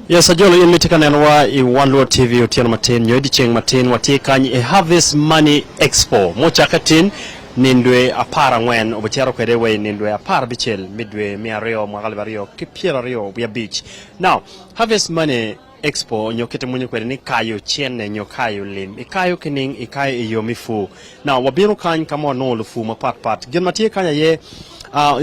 Yes, ajolo in mitikana nwa I One Lord TV utiano matin yoidi cheng matin watie kanyi Harvest Money Expo mochakatin nindwe apara ngwen obacharo kwedewe nindwe apara bichel midwe miario mwagalibario kipierario ya beach. Now Harvest Money Expo nyokete munyo kwede ni kayo chiene nyokayo lim ikayo kining ikayo iyo mifu. Now wabiro kany kama no lufu mapat gen matie kanya ye.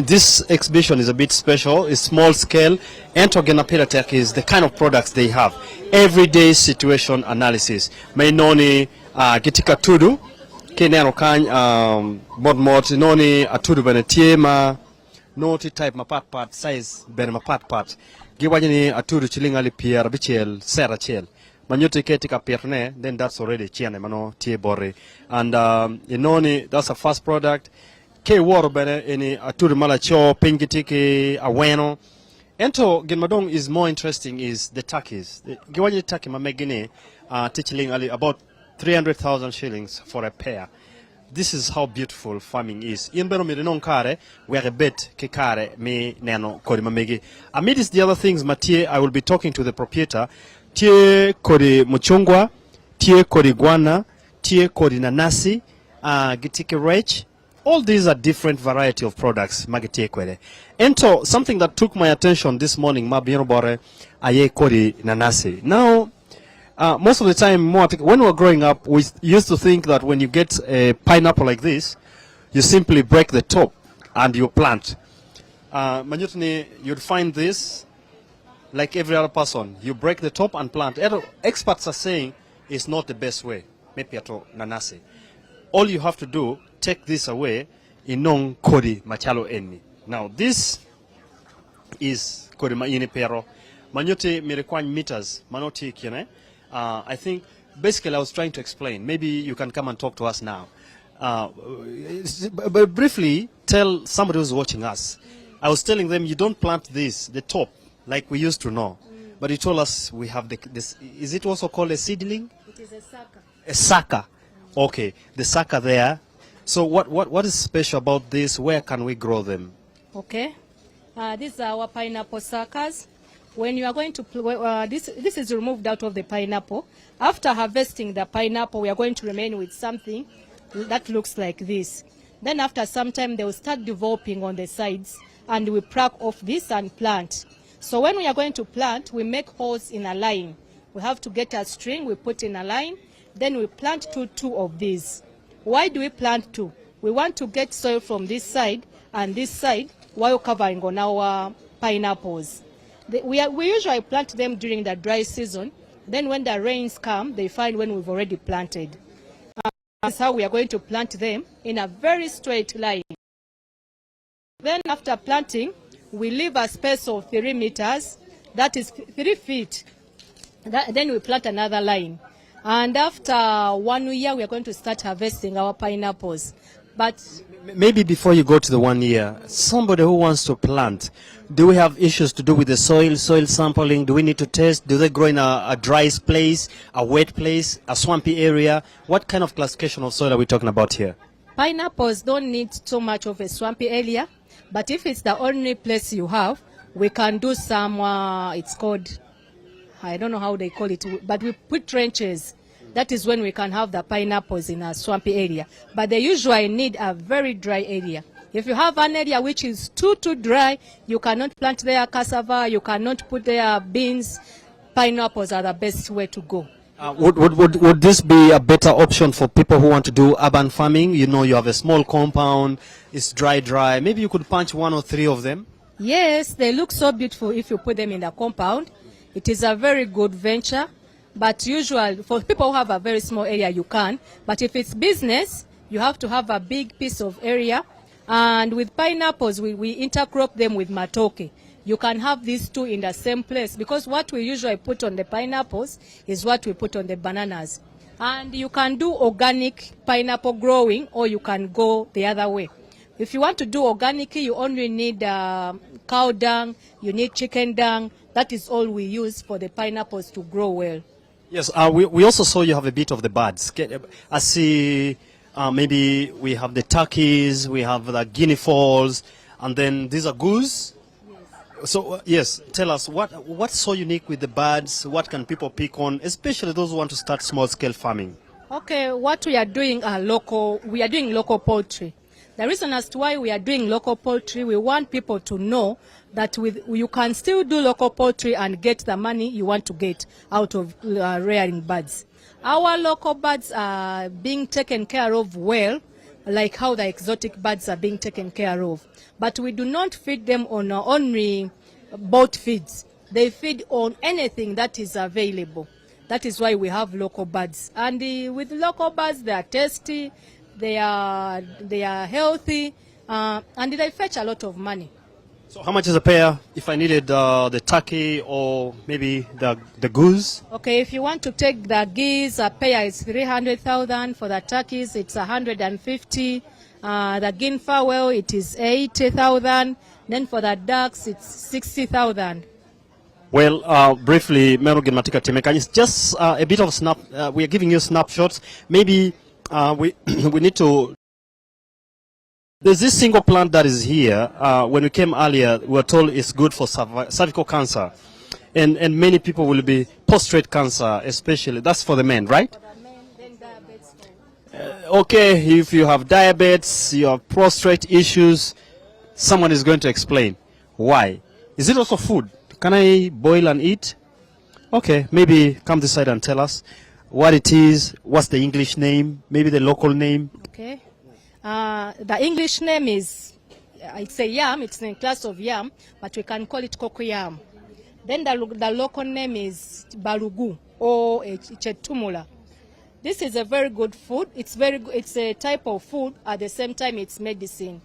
This exhibition is a bit special, it's small scale, and BetterUBetterUg is the kind of products they have. Everyday situation analysis. May noni gitika tudu, kenero kany mod noni atudu bene tiema, noti type mapat size bene mapat. Giwajini atudu chilingali pier bichel sera chel. Manyote ketika pierne, then that's already chiane mano tie bore. And noni that's a first product. Ke woro bene ini aturi mala cho pingitiki aweno. Ento genmadong is more interesting is the turkeys. Giwanye turkey mamegine teaching ali about 300,000 shillings for a pair. This is how beautiful farming is. Inbero mi non kare we are a bet ke kare me neno kori mamegi. Amidst the other things Matie I will be talking to the proprietor. Tie kori muchungwa, tie kori guana, tie kori nanasi, gitike rech. All these are different variety of products magitekwere. Ento something that took my attention this morning mabirobore aye kori nanasi. Now most of the time when we were growing up we used to think that when you get a pineapple like this you simply break the top and you plant. Manyutni you'd find this like every other person. You break the top and plant. Experts are saying it's not the best way. Mepiato nanasi. All you have to do take this away inong kodi machalo eni. Now this is kodi maini pero manyote mirekwany meters manoti kine. I think basically I was trying to explain. Maybe you can come and talk to us now. But briefly tell somebody who's watching us. I was telling them you don't plant this the top like we used to know. But you told us we have this. Is it also called a seedling? It is a sucker. A sucker. Okay, the sucker there. So what is special about this? Where can we grow them? Okay, these are our pineapple suckers. When you are going to this is removed out of the pineapple. After harvesting the pineapple, we are going to remain with something that looks like this. Then after some time, they will start developing on the sides, and we pluck off this and plant. So when we are going to plant, we make holes in a line. We have to get a string, we put in a line, then we plant two of these. Why do we plant two? We want to get soil from this side and this side while covering on our pineapples. We usually plant them during the dry season. Then when the rains come, they find when we've already planted. That's how we are going to plant them in a very straight line. Then after planting, we leave a space of 3 meters, that is 3 feet. Then we plant another line. And after 1 year, we are going to start harvesting our pineapples. But maybe before you go to the 1 year, somebody who wants to plant, do we have issues to do with the soil sampling? Do we need to test? Do they grow in a dry place, a wet place, a swampy area? What kind of classification of soil are we talking about here? Pineapples don't need so much of a swampy area. But if it's the only place you have, we can do some, it's called, I don't know how they call it, but we put trenches. That is when we can have the pineapples in a swampy area. But they usually need a very dry area. If you have an area which is too dry, you cannot plant there cassava, you cannot put there beans. Pineapples are the best way to go. Would this be a better option for people who want to do urban farming? You know, you have a small compound, it's dry. Maybe you could punch 1 or 3 of them? Yes, they look so beautiful if you put them in the compound. It is a very good venture, but usually for people who have a very small area, you can. But if it's business, you have to have a big piece of area. And with pineapples, we intercrop them with matoke. You can have these two in the same place because what we usually put on the pineapples is what we put on the bananas. And you can do organic pineapple growing or you can go the other way. If you want to do organic, you only need cow dung, you need chicken dung. That is all we use for the pineapples to grow well. Yes, we also saw you have a bit of the birds. I see maybe we have the turkeys, we have the guinea fowls, and then these are goose. So yes, tell us what's so unique with the birds. What can people pick on, especially those who want to start small-scale farming? Okay, what we are doing are local. We are doing local poultry. The reason as to why we are doing local poultry, we want people to know that you can still do local poultry and get the money you want to get out of rearing birds. Our local birds are being taken care of well, like how the exotic birds are being taken care of. But we do not feed them on only boat feeds. They feed on anything that is available. That is why we have local birds. And with local birds, they are tasty, they are healthy, and they fetch a lot of money. So how much is a pair if I needed the turkey or maybe the goose? Okay, if you want to take the geese, a pair is 300,000. For the turkeys, it's 150. The guinea fowl, it is 80,000. Then for the ducks, it's 60,000. Well, briefly, Merogin Matika Timeka, it's just a bit of we are giving you snapshots. Maybe we need to. There's this single plant that is here. When we came earlier, we were told it's good for cervical cancer. And many people will be prostate cancer, especially. That's for the men, right? For the men, then diabetes. Okay, if you have diabetes, you have prostate issues, someone is going to explain why. Is it also food? Can I boil and eat? Okay, maybe come this side and tell us what it is, what's the English name, maybe the local name. Okay. The English name is, it's a yam, it's in a class of yam, but we can call it cocoyam. Then the local name is balugu or chetumula. This is a very good food. It's very good. It's a type of food. At the same time, it's medicine.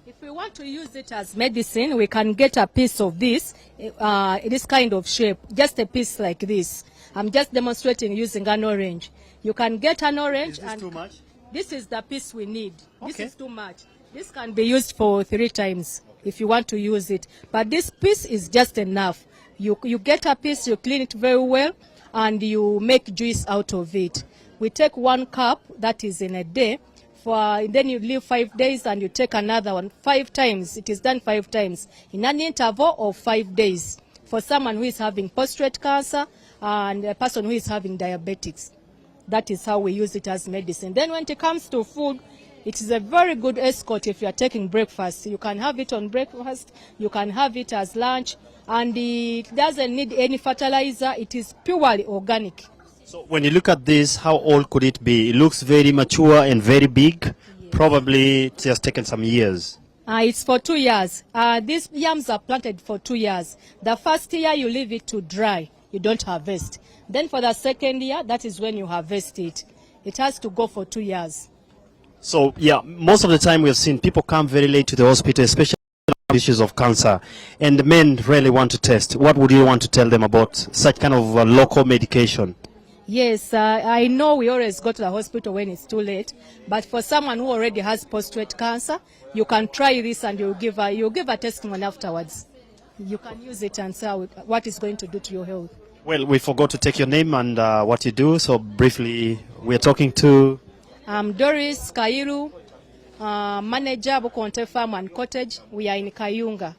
If we want to use it as medicine, we can get a piece of this, this kind of shape, just a piece like this. I'm just demonstrating using an orange. You can get an orange. Is this too much? This is the piece we need. Okay. This is too much. This can be used for 3 times if you want to use it. But this piece is just enough. You get a piece, you clean it very well, and you make juice out of it. We take 1 cup, that is in a day, then you leave 5 days and you take another one 5 times. It is done 5 times in an interval of 5 days for someone who is having prostate cancer and a person who is having diabetics. That is how we use it as medicine. Then when it comes to food, it is a very good escort if you are taking breakfast. You can have it on breakfast, you can have it as lunch, and it doesn't need any fertilizer. It is purely organic. So when you look at this, how old could it be? It looks very mature and very big. Yes. Probably it has taken some years. It's for 2 years. These yams are planted for 2 years. The first year you leave it to dry. You don't harvest. Then for the second year, that is when you harvest it. It has to go for 2 years. So yeah, most of the time we have seen people come very late to the hospital, especially issues of cancer, and the men really want to test. What would you want to tell them about such kind of local medication? Yes, I know we always go to the hospital when it's too late, but for someone who already has prostate cancer, you can try this and you'll give a testimony afterwards. You can use it and see what it's going to do to your health. Well, we forgot to take your name and what you do, so briefly, we're talking to... I'm Doris Kairu, manager of Bukonte Farm and Cottage. We are in Kayunga.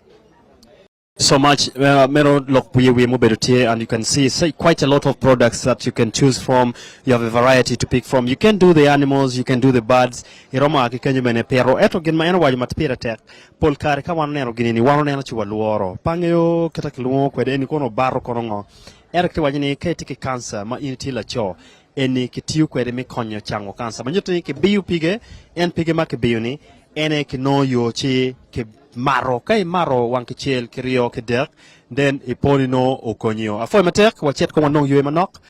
So much, Mero Lokpuye Muberutie, and you can see quite a lot of products that you can choose from. You have a variety to pick from. You can do the animals, you can do the birds. Iroma akikenyu mene pero eto gen maeno waju matpira tek. Pol kare ka wan neno ginini wano neno chuwa luoro. Pangyo kita kiluo kwede eni kono baro kono. Era kiti wajini keti ki cancer ma initi la cho. Eni kitiu kwede mi konyo chango cancer. Manjuto ni ki biyu pige, en pige ma ki biyu ni. Ene ki no yo chi ki maro kay maro wanki chel kirio kidek then iponino okonyo afoy matek wachet ko wanong yue manok